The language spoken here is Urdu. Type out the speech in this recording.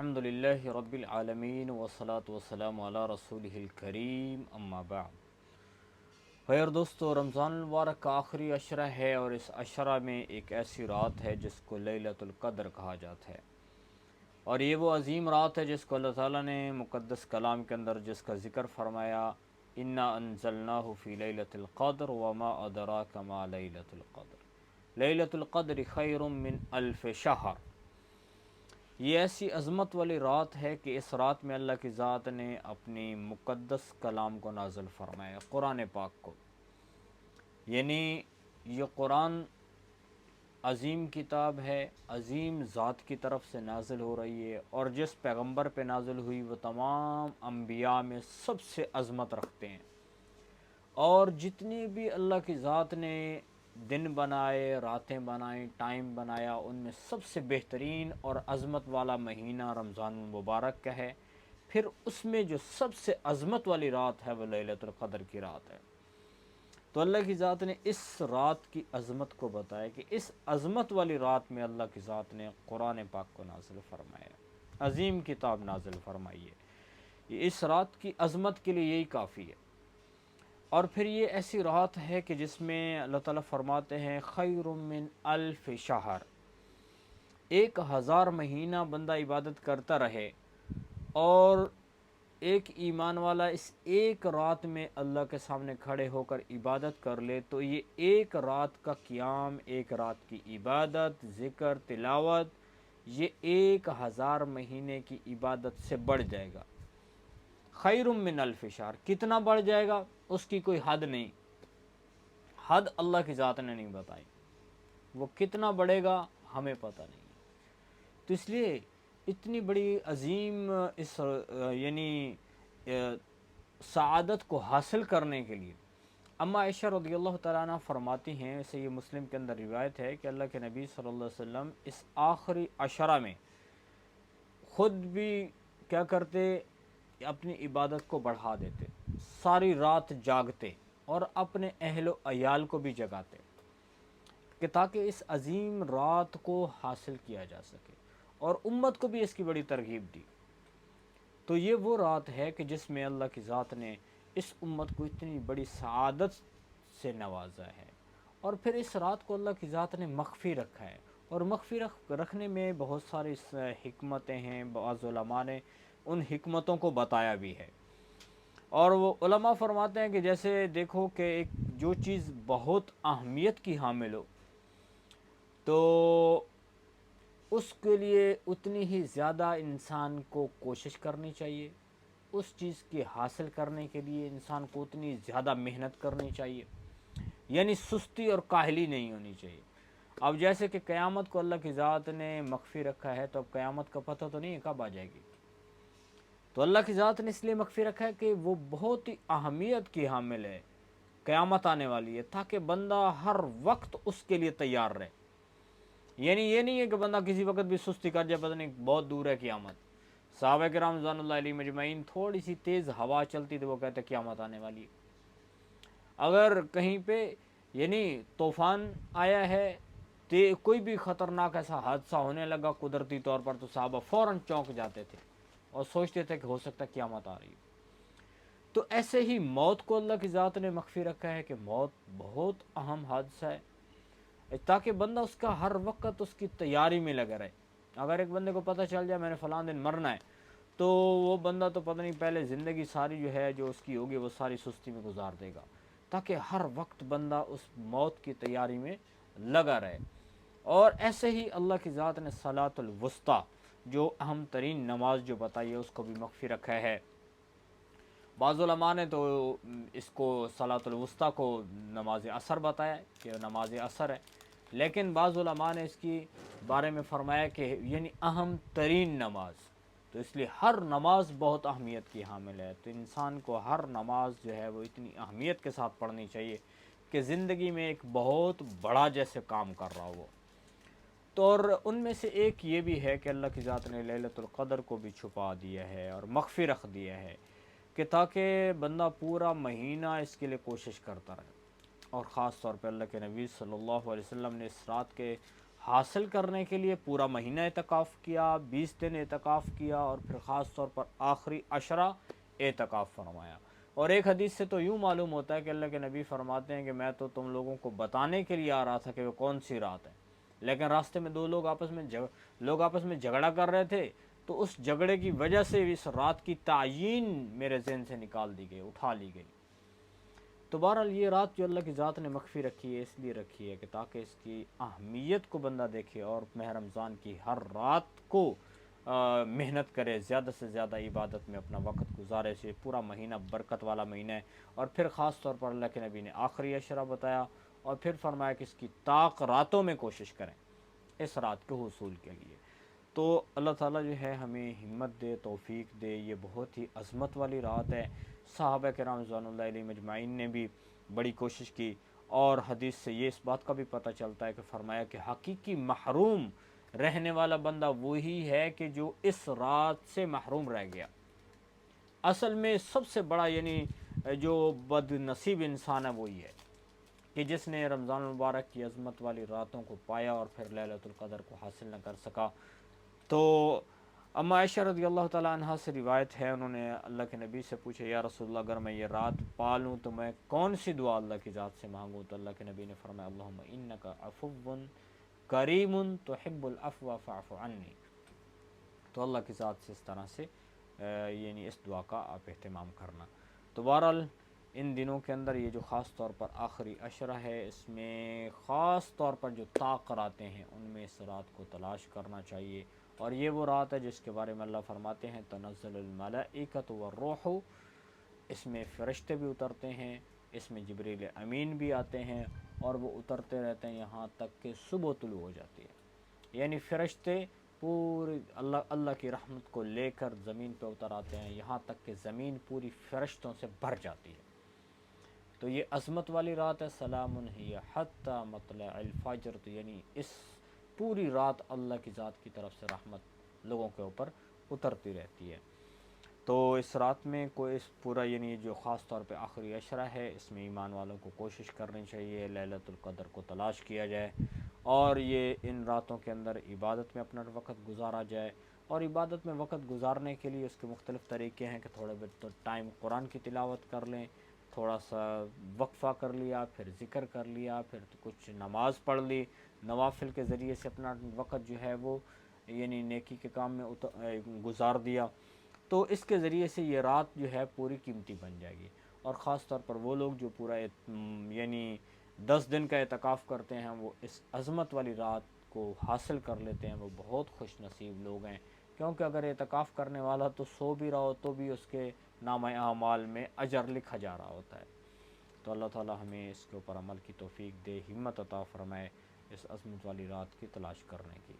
الحمدللہ رب العالمین والصلاة والسلام علی رسولہ الکریم اما بعد۔ خیر دوستو، رمضان المبارک کا آخری عشرہ ہے اور اس عشرہ میں ایک ایسی رات ہے جس کو لیلۃ القدر کہا جاتا ہے، اور یہ وہ عظیم رات ہے جس کو اللہ تعالیٰ نے مقدس کلام کے اندر جس کا ذکر فرمایا، انا انزلناہ فی لیلۃ القدر وما ادراک ما لیلۃ القدر، لیلۃ القدر خیر من الف شہر۔ یہ ایسی عظمت والی رات ہے کہ اس رات میں اللہ کی ذات نے اپنی مقدس کلام کو نازل فرمایا، قرآن پاک کو۔ یعنی یہ قرآن عظیم کتاب ہے، عظیم ذات کی طرف سے نازل ہو رہی ہے، اور جس پیغمبر پہ نازل ہوئی وہ تمام انبیاء میں سب سے عظمت رکھتے ہیں۔ اور جتنی بھی اللہ کی ذات نے دن بنائے، راتیں بنائیں، ٹائم بنایا، ان میں سب سے بہترین اور عظمت والا مہینہ رمضان المبارک کا ہے۔ پھر اس میں جو سب سے عظمت والی رات ہے وہ لیلۃ القدر کی رات ہے۔ تو اللہ کی ذات نے اس رات کی عظمت کو بتایا کہ اس عظمت والی رات میں اللہ کی ذات نے قرآن پاک کو نازل فرمایا، عظیم کتاب نازل فرمائی ہے۔ یہ اس رات کی عظمت کے لیے یہی کافی ہے۔ اور پھر یہ ایسی رات ہے کہ جس میں اللہ تعالیٰ فرماتے ہیں خیر من الف شہر، 1000 مہینہ بندہ عبادت کرتا رہے اور ایک ایمان والا اس ایک رات میں اللہ کے سامنے کھڑے ہو کر عبادت کر لے تو یہ ایک رات کا قیام، ایک رات کی عبادت، ذکر، تلاوت، یہ 1000 مہینے کی عبادت سے بڑھ جائے گا۔ خیر من الف شہر، کتنا بڑھ جائے گا اس کی کوئی حد نہیں، حد اللہ کی ذات نے نہیں بتائی، وہ کتنا بڑھے گا ہمیں پتہ نہیں۔ تو اس لیے اتنی بڑی عظیم اس یعنی سعادت کو حاصل کرنے کے لیے اما عائشہ رضی اللہ تعالیٰ عنہ فرماتی ہیں، صحیح مسلم کے اندر روایت ہے کہ اللہ کے نبی صلی اللہ علیہ وسلم اس آخری عشرہ میں خود بھی کیا کرتے، اپنی عبادت کو بڑھا دیتے، ساری رات جاگتے اور اپنے اہل و عیال کو بھی جگاتے کہ تاکہ اس عظیم رات کو حاصل کیا جا سکے، اور امت کو بھی اس کی بڑی ترغیب دی۔ تو یہ وہ رات ہے کہ جس میں اللہ کی ذات نے اس امت کو اتنی بڑی سعادت سے نوازا ہے، اور پھر اس رات کو اللہ کی ذات نے مخفی رکھا ہے، اور مخفی رکھنے میں بہت ساری حکمتیں ہیں، بعض علماء نے ان حکمتوں کو بتایا بھی ہے۔ اور وہ علماء فرماتے ہیں کہ جیسے دیکھو کہ ایک جو چیز بہت اہمیت کی حامل ہو تو اس کے لیے اتنی ہی زیادہ انسان کو کوشش کرنی چاہیے، اس چیز کے حاصل کرنے کے لیے انسان کو اتنی زیادہ محنت کرنی چاہیے، یعنی سستی اور کاہلی نہیں ہونی چاہیے۔ اب جیسے کہ قیامت کو اللہ کی ذات نے مخفی رکھا ہے، تو اب قیامت کا پتہ تو نہیں ہے کب آ جائے گی، تو اللہ کی ذات نے اس لیے مخفی رکھا ہے کہ وہ بہت ہی اہمیت کی حامل ہے، قیامت آنے والی ہے، تاکہ بندہ ہر وقت اس کے لیے تیار رہے۔ یعنی یہ نہیں ہے کہ بندہ کسی وقت بھی سستی کر جائے، پتہ نہیں بہت دور ہے قیامت۔ صحابہ کرام رضوان اللہ علیہ مجمعین تھوڑی سی تیز ہوا چلتی تو وہ کہتے قیامت آنے والی ہے۔ اگر کہیں پہ یعنی طوفان آیا ہے، کوئی بھی خطرناک ایسا حادثہ ہونے لگا قدرتی طور پر، تو صحابہ فوراً چونک جاتے تھے اور سوچتے تھے کہ ہو سکتا ہے قیامت آ رہی ہے۔ تو ایسے ہی موت کو اللہ کی ذات نے مخفی رکھا ہے کہ موت بہت اہم حادثہ ہے، تاکہ بندہ اس کا ہر وقت اس کی تیاری میں لگا رہے۔ اگر ایک بندے کو پتہ چل جائے میں نے فلاں دن مرنا ہے، تو وہ بندہ تو پتہ نہیں پہلے زندگی ساری جو ہے جو اس کی ہوگی وہ ساری سستی میں گزار دے گا، تاکہ ہر وقت بندہ اس موت کی تیاری میں لگا رہے۔ اور ایسے ہی اللہ کی ذات نے صلاۃ الوسطیٰ، جو اہم ترین نماز جو بتائی ہے، اس کو بھی مخفی رکھا ہے۔ بعض علماء نے تو اس کو صلاۃ الوسطیٰ کو نماز عصر بتایا کہ نماز عصر ہے، لیکن بعض علماء نے اس کی بارے میں فرمایا کہ یعنی اہم ترین نماز، تو اس لیے ہر نماز بہت اہمیت کی حامل ہے۔ تو انسان کو ہر نماز جو ہے وہ اتنی اہمیت کے ساتھ پڑھنی چاہیے کہ زندگی میں ایک بہت بڑا جیسے کام کر رہا ہو۔ تو اور ان میں سے ایک یہ بھی ہے کہ اللہ کی ذات نے لیلۃ القدر کو بھی چھپا دیا ہے اور مخفی رکھ دیا ہے کہ تاکہ بندہ پورا مہینہ اس کے لیے کوشش کرتا رہے۔ اور خاص طور پہ اللہ کے نبی صلی اللہ علیہ وسلم نے اس رات کے حاصل کرنے کے لیے پورا مہینہ اعتکاف کیا، 20 دن اعتکاف کیا، اور پھر خاص طور پر آخری عشرہ اعتکاف فرمایا۔ اور ایک حدیث سے تو یوں معلوم ہوتا ہے کہ اللہ کے نبی فرماتے ہیں کہ میں تو تم لوگوں کو بتانے کے لیے آ رہا تھا کہ وہ کون سی رات ہے، لیکن راستے میں دو لوگ آپس میں جھگڑا کر رہے تھے، تو اس جھگڑے کی وجہ سے اس رات کی تعیین میرے ذہن سے نکال دی گئی، اٹھا لی گئی۔ تو بہرحال یہ رات جو اللہ کی ذات نے مخفی رکھی ہے، اس لیے رکھی ہے کہ تاکہ اس کی اہمیت کو بندہ دیکھے اور ماہ رمضان کی ہر رات کو محنت کرے، زیادہ سے زیادہ عبادت میں اپنا وقت گزارے، سے پورا مہینہ برکت والا مہینہ ہے۔ اور پھر خاص طور پر اللہ کے نبی نے آخری عشرہ بتایا، اور پھر فرمایا کہ اس کی طاق راتوں میں کوشش کریں اس رات کے حصول کے لیے۔ تو اللہ تعالیٰ جو ہے ہمیں ہمت دے، توفیق دے۔ یہ بہت ہی عظمت والی رات ہے۔ صحابہ کرام رضوان اللہ علیہ مجمعین نے بھی بڑی کوشش کی، اور حدیث سے یہ اس بات کا بھی پتہ چلتا ہے کہ فرمایا کہ حقیقی محروم رہنے والا بندہ وہی ہے کہ جو اس رات سے محروم رہ گیا۔ اصل میں سب سے بڑا یعنی جو بد نصیب انسان ہے وہی ہے کہ جس نے رمضان المبارک کی عظمت والی راتوں کو پایا اور پھر لیلۃ القدر کو حاصل نہ کر سکا۔ تو اما عائشہ رضی اللہ تعالیٰ عنہ سے روایت ہے، انہوں نے اللہ کے نبی سے پوچھا یا رسول اللہ اگر میں یہ رات پالوں تو میں کون سی دعا اللہ کی ذات سے مانگوں؟ تو اللہ کے نبی نے فرمایا اللہم انک عفو کریم تحب العفو فاعف عنی۔ تو اللہ کی ذات سے اس طرح سے یعنی اس دعا کا آپ اہتمام کرنا۔ تو بہرحال ان دنوں کے اندر یہ جو خاص طور پر آخری عشرہ ہے، اس میں خاص طور پر جو طاق راتیں ہیں ان میں اس رات کو تلاش کرنا چاہیے۔ اور یہ وہ رات ہے جس کے بارے میں اللہ فرماتے ہیں تنزل الملائکۃ والروح، اس میں فرشتے بھی اترتے ہیں، اس میں جبریل امین بھی آتے ہیں، اور وہ اترتے رہتے ہیں یہاں تک کہ صبح طلوع ہو جاتی ہے۔ یعنی فرشتے پوری اللہ کی رحمت کو لے کر زمین پہ اتر آتے ہیں، یہاں تک کہ زمین پوری فرشتوں سے بھر جاتی ہے۔ تو یہ عظمت والی رات ہے، سلام ہی حتی مطلع الفجر، تو یعنی اس پوری رات اللہ کی ذات کی طرف سے رحمت لوگوں کے اوپر اترتی رہتی ہے۔ تو اس رات میں کوئی اس پورا یعنی جو خاص طور پہ آخری عشرہ ہے، اس میں ایمان والوں کو کوشش کرنی چاہیے لیلۃ القدر کو تلاش کیا جائے، اور یہ ان راتوں کے اندر عبادت میں اپنا وقت گزارا جائے۔ اور عبادت میں وقت گزارنے کے لیے اس کے مختلف طریقے ہیں کہ تھوڑے بہت ٹائم قرآن کی تلاوت کر لیں، تھوڑا سا وقفہ کر لیا، پھر ذکر کر لیا، پھر کچھ نماز پڑھ لی، نوافل کے ذریعے سے اپنا وقت جو ہے وہ یعنی نیکی کے کام میں گزار دیا۔ تو اس کے ذریعے سے یہ رات جو ہے پوری قیمتی بن جائے گی۔ اور خاص طور پر وہ لوگ جو پورا یعنی 10 دن کا اعتکاف کرتے ہیں، وہ اس عظمت والی رات کو حاصل کر لیتے ہیں، وہ بہت خوش نصیب لوگ ہیں۔ کیونکہ اگر اعتکاف کرنے والا تو سو بھی رہا ہو تو بھی اس کے نامہ اعمال میں اجر لکھا جا رہا ہوتا ہے۔ تو اللہ تعالی ہمیں اس کے اوپر عمل کی توفیق دے، ہمت عطا فرمائے اس عظمت والی رات کی تلاش کرنے کی۔